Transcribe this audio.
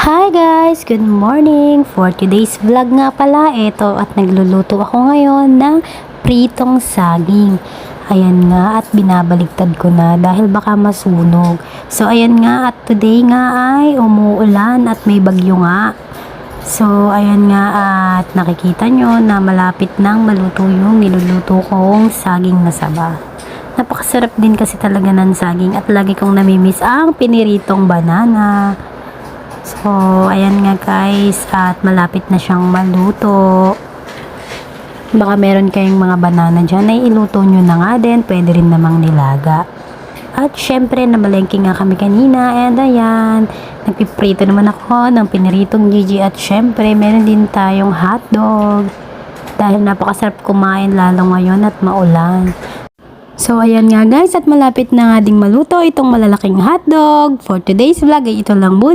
Hi guys! Good morning! For today's vlog nga pala, ito at nagluluto ako ngayon ng pritong saging. Ayan nga at binabaligtad ko na dahil baka masunog. So ayan nga at today nga ay umuulan at may bagyo nga. So ayan nga at nakikita nyo na malapit nang maluto yung niluluto kong saging na saba. Napakasarap din kasi talaga ng saging at lagi kong namimiss ang piniritong banana. So, ayan nga guys, at malapit na siyang maluto. Baka meron kayong mga banana dyan, ay iluto nyo na nga din, pwede rin namang nilaga. At syempre, namalengke nga kami kanina, and ayan, nagpiprito naman ako ng piniritong Gigi, at syempre, meron din tayong hotdog. Dahil napakasarap kumain lalo ngayon at maulan. So, ayan nga guys, at malapit na nga ding maluto itong malalaking hotdog. For today's vlog ay ito lang muna.